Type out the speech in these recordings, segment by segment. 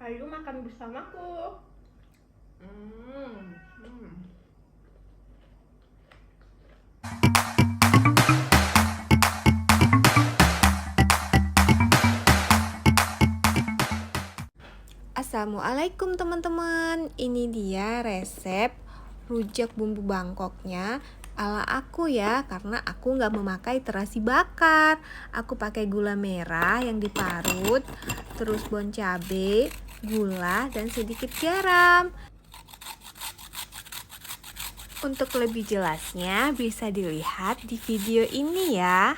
Ayo makan bersamaku. Hmm. Hmm. Assalamualaikum teman-teman. Ini dia resep rujak bumbu Bangkoknya ala aku ya, karena aku nggak memakai terasi bakar. Aku pakai gula merah yang diparut, terus bon cabe, gula, dan sedikit garam. Untuk lebih jelasnya bisa dilihat di video ini ya.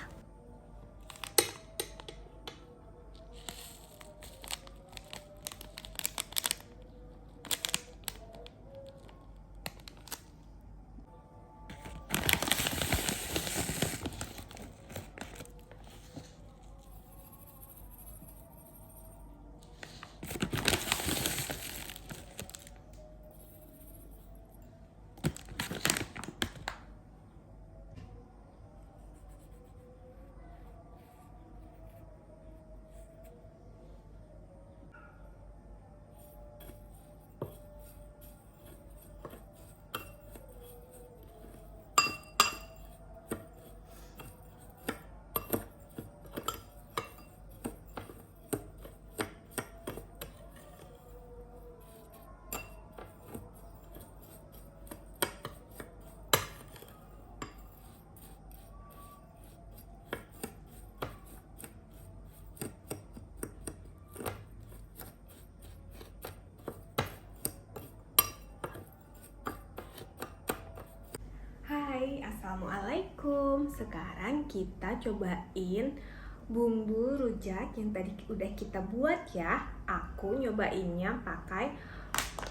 Hai, assalamualaikum. Sekarang kita cobain bumbu rujak yang tadi udah kita buat ya. Aku nyobainnya pakai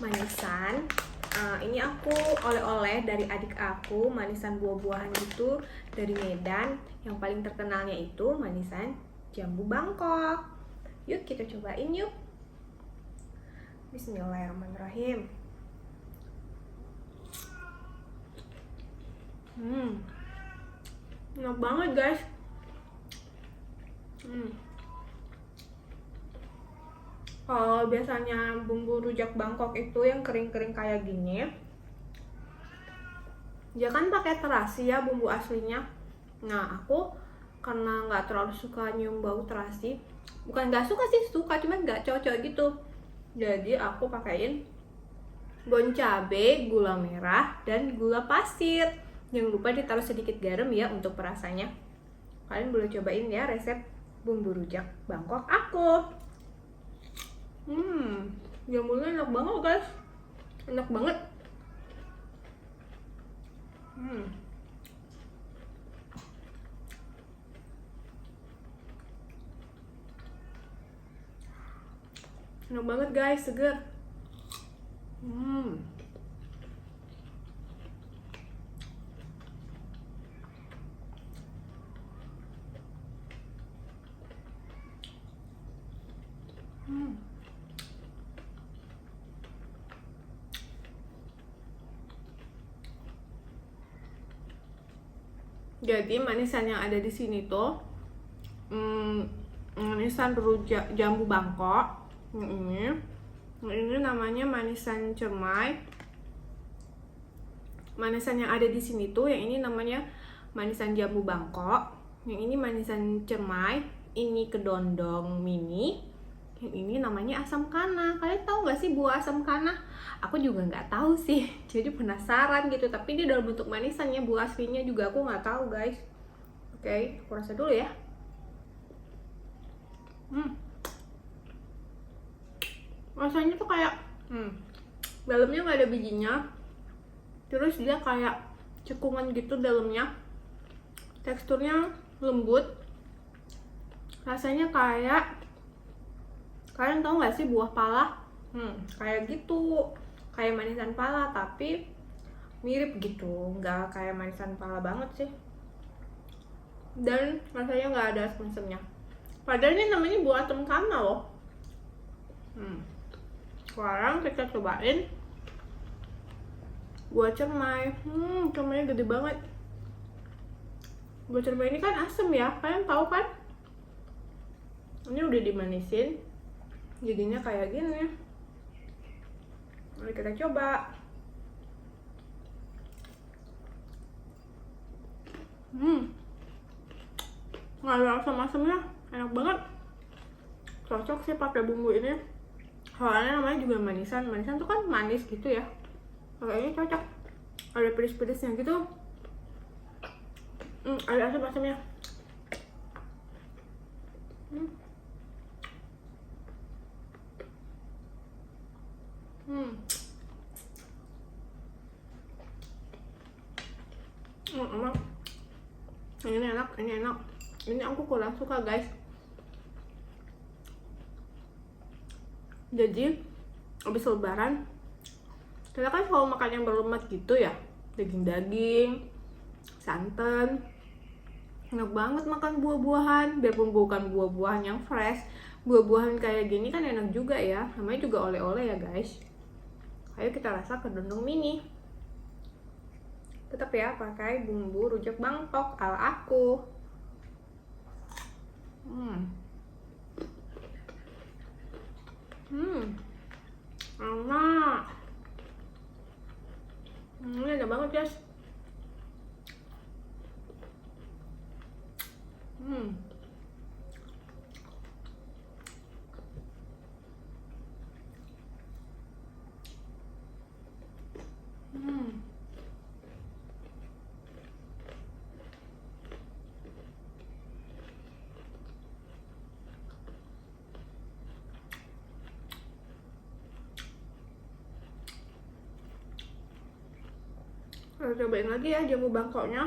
manisan. Ini aku oleh-oleh dari adik aku, manisan buah-buahan gitu dari Medan. Yang paling terkenalnya itu manisan jambu Bangkok. Yuk kita cobain yuk. Bismillahirrahmanirrahim. Enak banget guys. Kalau biasanya bumbu rujak Bangkok itu yang kering-kering kayak gini, dia kan pakai terasi ya bumbu aslinya. Nah aku karena nggak terlalu suka nyium bau terasi, bukan nggak suka sih, suka, cuman nggak cocok gitu. Jadi aku pakaiin bon cabe, gula merah, dan gula pasir. Jangan lupa ditaruh sedikit garam ya untuk perasanya. Kalian boleh cobain ya resep bumbu rujak Bangkok aku. Jamurnya enak banget guys. Enak banget. Enak banget guys, seger. Jadi manisan yang ada di sini tuh manisan rujak jambu Bangkok. Ini namanya manisan cermai. Manisan yang ada di sini tuh yang ini namanya manisan jambu Bangkok. Yang ini manisan cermai. Ini kedondong mini. Yang ini namanya asam kana. Kalian tahu nggak sih buah asam kana? Aku juga nggak tahu sih. Jadi penasaran gitu. Tapi ini dalam bentuk manisannya, buah aslinya juga aku nggak tahu guys. Oke, aku rasa dulu ya. Rasanya tuh kayak dalamnya nggak ada bijinya. Terus dia kayak cekungan gitu dalamnya. Teksturnya lembut. Rasanya kayak, kalian tahu nggak sih buah pala? Kayak gitu, kayak manisan pala tapi mirip gitu, nggak kayak manisan pala banget sih. Dan rasanya nggak ada asam-asamnya. Padahal ini namanya buah asam kana loh. Sekarang kita cobain buah cermai. Cermainya gede banget. Buah cermai ini kan asam ya, kalian tahu kan? Ini udah dimanisin, jadinya kayak gini. Mari kita coba. Nggak ada asam-asamnya, enak banget. Cocok sih pakai bumbu ini. Soalnya namanya juga manisan. Manisan tuh kan manis gitu ya. Pakai ini cocok. Ada pedes-pedesnya gitu. Ada asam-asamnya. Enak. Ini enak, ini enak. Ini aku kurang suka guys. Jadi habis lebaran kita kan selalu makan yang berlemak gitu ya, daging-daging, santan. Enak banget makan buah-buahan, biarpun bukan buah-buahan yang fresh. Buah-buahan kayak gini kan enak juga ya, namanya juga oleh-oleh ya guys. Ayo kita rasa kedondong mini. Tetap ya pakai bumbu rujak Bangkok ala aku. Enak. Ini enak banget guys. Kita cobain lagi ya jamu Bangkoknya.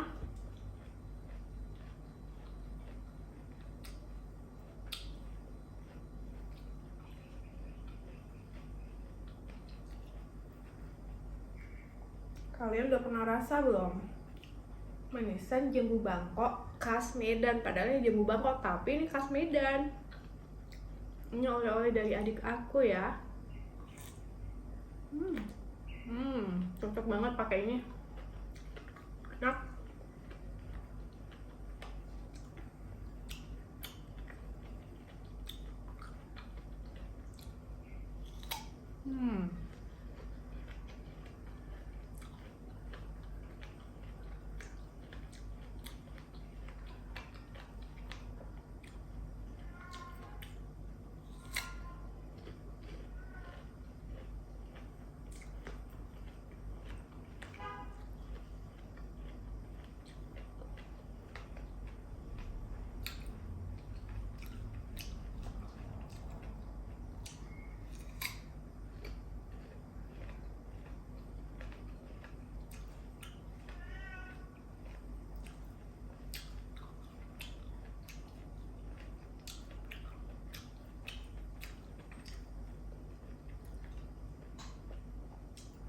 Kalian udah pernah rasa belum? Manisan jamu Bangkok khas Medan. Padahal ini jamu Bangkok, tapi ini khas Medan. Ini oleh-oleh dari adik aku ya. Cocok banget pakai ini. Enak.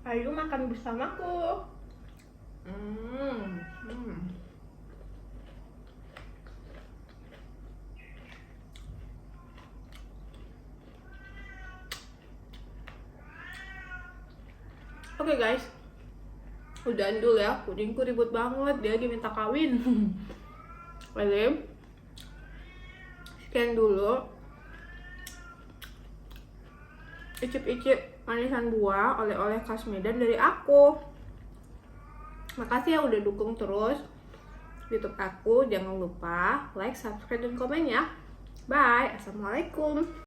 Ayo makan bersamaku. Oke guys, udahan dulu ya. Pudingku ribut banget, dia diminta kawin. Oke, sekian dulu icip-icip manisan buah oleh-oleh khas Medan dari aku. Makasih ya udah dukung terus YouTube aku. Jangan lupa like, subscribe, dan komen ya. Bye. Assalamualaikum.